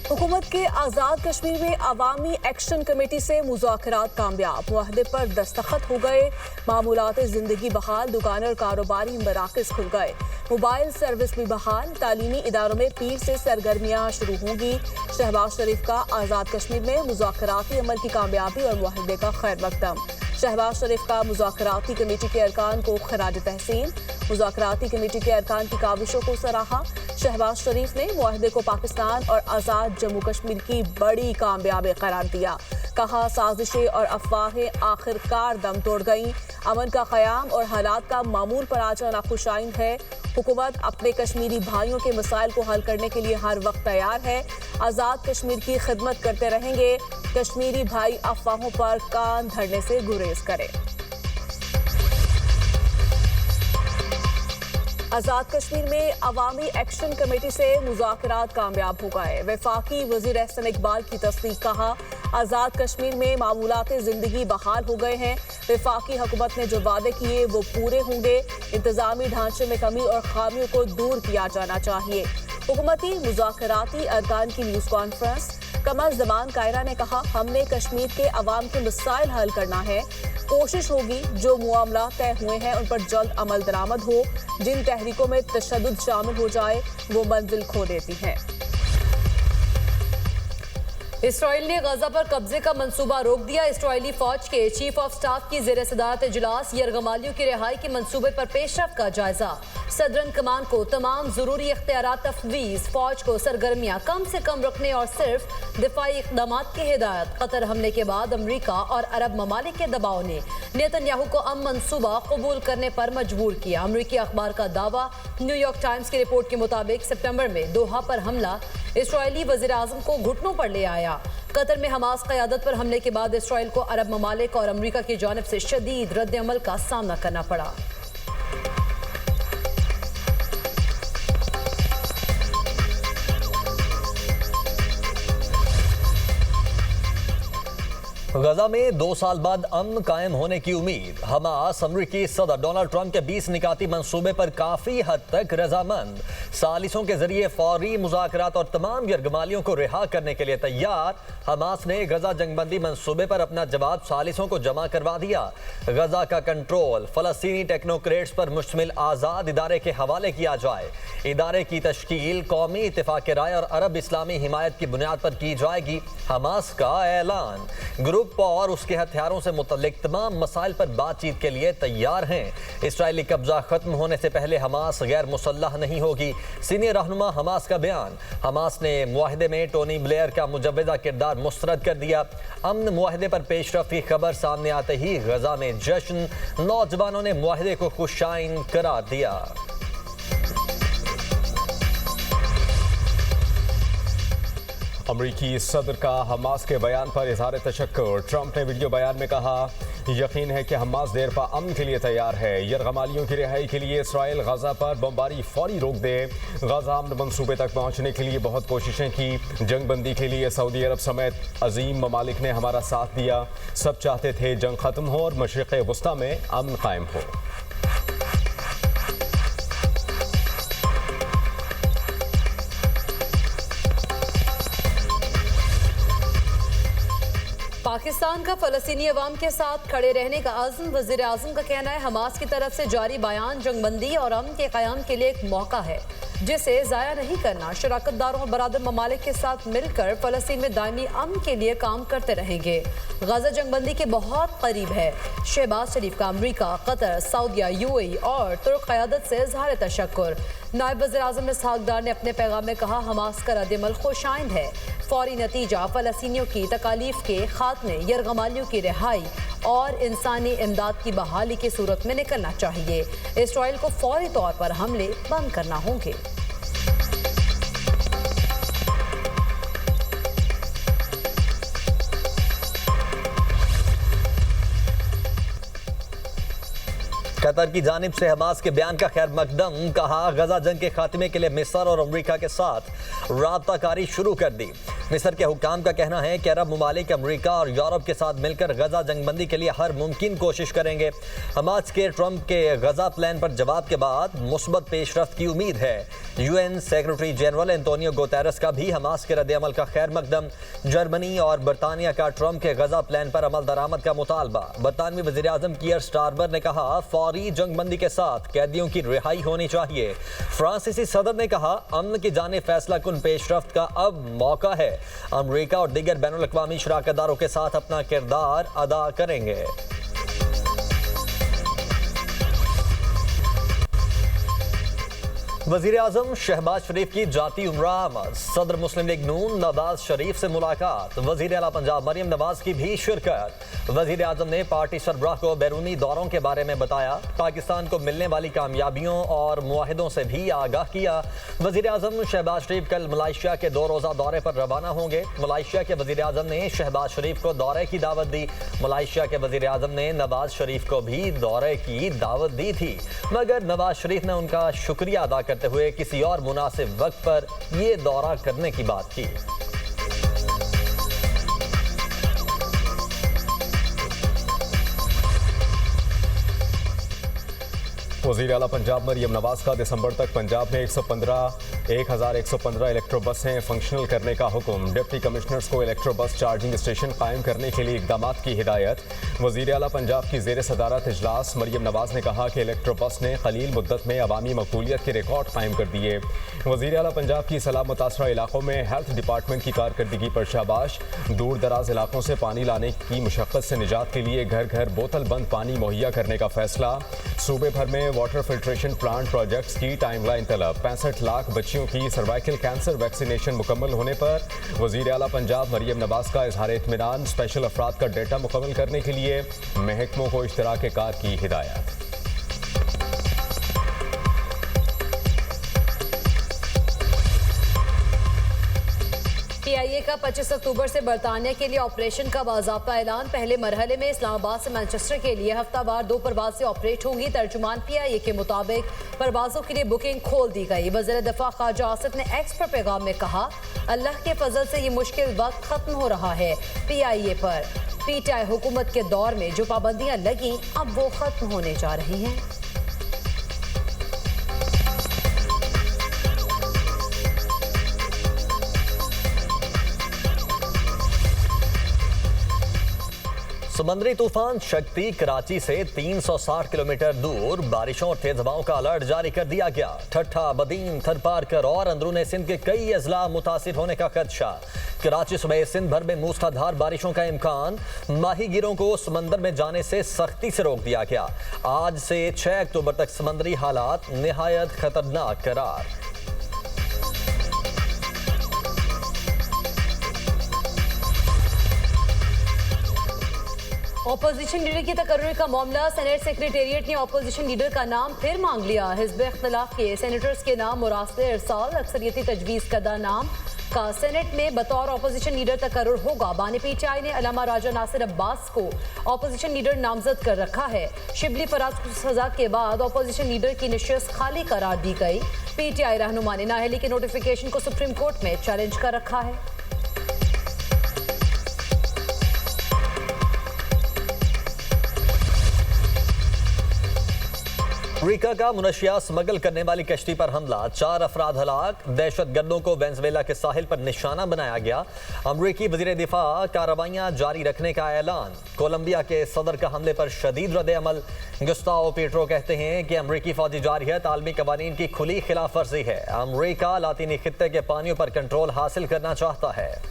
हुकूमत के आज़ाद कश्मीर में अवामी एक्शन कमेटी से मुज़ाकरात कामयाब, मुआहदे पर दस्तखत हो गए। मामूलात ज़िंदगी बहाल, दुकानें और कारोबारी मराकज़ खुल गए। मोबाइल सर्विस भी बहाल, तालीमी इदारों में पीर से सरगर्मियाँ शुरू होंगी। शहबाज शरीफ का आज़ाद कश्मीर में मुज़ाकराती अमल की कामयाबी और मुआहदे का खैर मकदम। शहबाज शरीफ का मुज़ाकराती कमेटी के अरकान को खराज तहसीन, मुज़ाकराती कमेटी के अरकान की काविशों को सराहा। शहबाज शरीफ ने मुआहदे को पाकिस्तान और आज़ाद जम्मू कश्मीर की बड़ी कामयाबी करार दिया। कहा, साजिशें और अफवाहें आखिरकार दम तोड़ गईं। अमन का क़याम और हालात का मामूल पर आ जाना खुशाइंद है। हुकूमत अपने कश्मीरी भाइयों के मसाइल को हल करने के लिए हर वक्त तैयार है। आज़ाद कश्मीर की खिदमत करते रहेंगे। कश्मीरी भाई अफवाहों पर कान धरने से गुरेज करें। आज़ाद कश्मीर में अवामी एक्शन कमेटी से मुज़ाकरात कामयाब हो गए। वफाकी वज़ीर एहसन इकबाल की तस्दीक। कहा, आज़ाद कश्मीर में मामूलात ज़िंदगी बहाल हो गए हैं। वफाकी हुकूमत ने जो वादे किए वो पूरे होंगे। इंतज़ामी ढांचे में कमी और खामियों को दूर किया जाना चाहिए। हुकूमती मुज़ाकराती अरकान की न्यूज़ कॉन्फ्रेंस। कमर ज़मान कायरा ने कहा, हमने कश्मीर के अवाम के मसाइल हल करना है। कोशिश होगी जो मामला तय हुए हैं उन पर जल्द अमल दरामद हो। जिन तहरीकों में तशद्दुद शामिल हो जाए वो मंजिल खो देती हैं। इसराइल ने गजा पर कब्जे का मंसूबा रोक दिया। इसराइली फौज के चीफ ऑफ स्टाफ की ज़ेर सदारत इजलास। यरगमालियों की रिहाई के मंसूबे पर पेशरफ का जायजा। सदरन कमान को तमाम जरूरी इख्तियारात तफवीज़। फौज को सरगर्मियाँ कम से कम रखने और सिर्फ दिफाई इक़दामात की हिदायत। कतर हमले के बाद अमरीका और अरब ममालिक के दबाव ने नेतन्याहू को अमन मंसूबा कबूल करने पर मजबूर किया। अमरीकी अखबार का दावा। न्यूयॉर्क टाइम्स की रिपोर्ट के मुताबिक सितंबर में दोहा पर हमला इसराइली वज़ीर आज़म को घुटनों पर ले आया। कतर में हमास क़यादत पर हमले के बाद इसराइल को अरब ममालिक और अमरीका की जानिब से शदीद रद्द-ए-अमल का सामना करना पड़ा। गजा में 2 साल बाद अमन कायम होने की उम्मीद। हमास अमरीकी सदर डोनाल्ड ट्रंप के 20 निकाती मंसूबे पर काफी हद तक रजामंद। सालिसों के जरिए फौरी मुज़ाकरात और तमाम यरगमालियों को रिहा करने के लिए तैयार। हमास ने गजा जंगबंदी मंसूबे पर अपना जवाब सालिसों को जमा करवा दिया। गजा का कंट्रोल फलस्तीनी टेक्नोक्रेट्स पर मुश्तमिल आज़ाद इदारे के हवाले किया जाए। इदारे की तश्कील कौमी इत्तेफाक राय और अरब इस्लामी हिमायत की बुनियाद पर की जाएगी। हमास का ऐलान। ग्रुप और उसके हथियारों से मुतल्लिक तमाम मसाइल पर बातचीत के लिए तैयार हैं। इसराइली कब्जा खत्म होने से पहले हमास गैर मुसल्लह नहीं होगी। सीनियर रहनुमा हमास का बयान। हमास ने मुआहदे में टोनी ब्लेयर का मुजव्वज़ा किरदार मुस्तरद कर दिया। अमन मुआहदे पर पेशरफ की खबर सामने आते ही गजा में जश्न। नौजवानों ने मुआहदे को खुशाइन करार दिया। अमरीकी सदर का हमास के बयान पर इजहार तशक्कुर। ट्रंप ने वीडियो बयान में कहा, यकीन है कि हमास देर पा अमन के लिए तैयार है। यरगमालियों की रिहाई के लिए इसराइल गजा पर बमबारी फौरी रोक दे। गजा अमन मंसूबे तक पहुंचने के लिए बहुत कोशिशें की। जंगबंदी के लिए सऊदी अरब समेत अजीम ममालिक ने हमारा साथ दिया। सब चाहते थे जंग खत्म हो और मशरिक़ वस्ता में अमन कायम हो। पाकिस्तान का फ़लस्तीनी अवाम के साथ खड़े रहने का अज़्म। वज़ीर आज़म का कहना है, हमास की तरफ से जारी बयान जंगबंदी और अमन के क़याम के लिए एक मौका है जिसे ज़ाया नहीं करना। शराकतदारों और बरादर ममालिक के साथ मिलकर फ़लस्तीन में दायमी अमन के लिए काम करते रहेंगे। गजा जंगबंदी के बहुत करीब है। शहबाज शरीफ का अमरीका, कतर, सऊदिया, यूएई और तुर्क क़यादत से इज़हार तशक्कुर। नायब वज़ीर आज़म इसहाक़ डार ने अपने पैगाम में कहा, हमास का रद्द-ए-अमल खुशाइंद है। फौरी नतीजा फ़लस्तीनियों की तकालीफ के खात्मे, यरगमालियों की रिहाई और इंसानी इमदाद की बहाली की सूरत में निकलना चाहिए। इसराइल को फौरी तौर पर हमले बंद करना होंगे। कतर की जानिब से हमास के बयान का खैर मकदम, कहा गजा जंग के खात्मे के लिए मिस्र और अमरीका के साथ राब्ताकारी शुरू कर दी। मिस्र के हुक्काम का कहना है कि अरब ममालिक अमरीका और यूरोप के साथ मिलकर गजा जंगबंदी के लिए हर मुमकिन कोशिश करेंगे। हमास के ट्रंप के गजा प्लान पर जवाब के बाद मुस्बत पेशरफ्त की उम्मीद है। UN secretary general Antonio Guterres का भी हमास के रद्द-ए-अमल का खैर मकदम। जर्मनी और बरतानिया का ट्रंप के गजा प्लान पर अमल दरामद का मुतालबा। बरतानवी वज़ीर-ए-आज़म कीयर स्टारमर ने कहा फौरी जंगबंदी के साथ कैदियों की रिहाई होनी चाहिए। फ्रांसीसी सदर ने कहा अमन की जाने फैसला कुन पेशरफ्त का अब मौका है। अमरीका और दीगर बैनुल-अक़वामी शराकतदारों के साथ अपना किरदार अदा करेंगे। वज़ीर-ए-आज़म शहबाज शरीफ की जाती उम्रा आमद। सदर मुस्लिम लीग नून नवाज शरीफ से मुलाकात। वज़ीर आला पंजाब मरियम नवाज की भी शिरकत। वज़ीर-ए-आज़म ने पार्टी सरबराह को बैरूनी दौरों के बारे में बताया। पाकिस्तान को मिलने वाली कामयाबियों और मुआहिदों से भी आगाह किया। वज़ीर-ए-आज़म शहबाज शरीफ कल मलाइशिया के 2 रोज़ा दौरे पर रवाना होंगे। मलाइशिया के वज़ीर-ए-आज़म ने शहबाज शरीफ को दौरे की दावत दी। मलाइशिया के वज़ीर-ए-आज़म ने नवाज शरीफ को भी दौरे की दावत दी थी, मगर नवाज शरीफ ने उनका शुक्रिया अदा करते हुए किसी और मुनासिब वक्त पर यह दौरा करने की बात की। वज़ीर आला पंजाब मरियम नवाज का दिसंबर तक पंजाब में 1115 इलेक्ट्रो बसें फंक्शनल करने का हुक्म। डिप्टी कमिश्नर्स को इलेक्ट्रो बस चार्जिंग स्टेशन कायम करने के लिए इकदाम की हिदायत। वज़ीर आला पंजाब की ज़ेर सदारत इजलास मरियम नवाज ने कहा कि इलेक्ट्रो बस ने कलील मुद्दत में अवामी मकबूलियत के रिकॉर्ड कायम कर दिए। वज़ीर आला पंजाब की सैलाब मुतासरा इलाकों में हेल्थ डिपार्टमेंट की कारकर्दगी पर शाबाश। दूर दराज इलाकों से पानी लाने की मशक्क़त से निजात के लिए घर घर बोतल बंद पानी मुहैया करने का फैसला। सूबे भर में वाटर फिल्ट्रेशन प्लांट प्रोजेक्ट्स की टाइमलाइन तलब। 65 लाख बच्चियों की सर्वाइकल कैंसर वैक्सीनेशन मुकम्मल होने पर वज़ीर आला पंजाब मरियम नवाज का इजहार इत्मीनान। स्पेशल अफराद का डेटा मुकम्मल करने के लिए महकमों को इश्तराक कार की हिदायत। PIA का 25 अक्टूबर से बरतानिया के लिए ऑपरेशन का बाज़ाब्ता ऐलान। पहले मरहले में इस्लामाबाद से मैनचेस्टर के लिए हफ्तावार 2 परवाज़ें ऑपरेट होंगी। तर्जुमान PIA के मुताबिक परवाज़ों के लिए बुकिंग खोल दी गई। वज़ीर दफ़ा ख्वाजा आसिफ ने एक्स पर पैगाम में कहा अल्लाह के फजल से ये मुश्किल वक्त ख़त्म हो रहा है। PIA पर PTI हुकूमत के दौर में जो पाबंदियाँ लगी अब वो ख़त्म होने जा रही हैं। समुद्री तूफान शक्ति कराची से 360 किलोमीटर दूर। बारिशों और तेज हवाओं का अलर्ट जारी कर दिया गया। ठट्ठा, बदीन, थरपारकर और अंदरूनी सिंध के कई अजला मुतासिर होने का खदशा। कराची समेत सिंध भर में मूसलाधार बारिशों का इम्कान। माहीगीरों को समंदर में जाने से सख्ती से रोक दिया गया। आज से 6 अक्टूबर तक समंदरी हालात निहायत खतरनाक करार। ऑपोजिशन लीडर की तकर्रुर का मामला। सेनेट सेक्रेटेरिएट ने ऑपोजिशन लीडर का नाम फिर मांग लिया। हिज़्ब इख्तिलाफ के सेनेटर्स के नाम मुरासले इरसाल। अक्सरियती तजवीज़ करदा नाम का सेनेट में बतौर ऑपोजिशन लीडर तकर्रुर होगा। बानी PTI ने अल्लामा राजा नासिर अब्बास को ऑपोजिशन लीडर नामजद कर रखा है। शिबली फराज को सजा के बाद ऑपोजिशन लीडर की नशिस्त खाली करार दी गई। PTI रहनुमा ने नाअहली के नोटिफिकेशन को सुप्रीम कोर्ट में चैलेंज कर रखा है। अमरीका का मुनशिया स्मगल करने वाली कश्ती पर हमला। 4 अफराद हलाक। दहशतगर्दों को वेनेजुएला के साहिल पर निशाना बनाया गया। अमरीकी वज़ीर दिफा कार्रवाइयां जारी रखने का ऐलान। कोलंबिया के सदर का हमले पर शदीद रद्द-ए-अमल। गुस्ताओ पेट्रो कहते हैं कि अमरीकी फौजी जारहियत आलमी कवानीन की खुली खिलाफ वर्जी है। अमरीका लातीनी खित्ते के पानियों पर कंट्रोल हासिल करना चाहता है।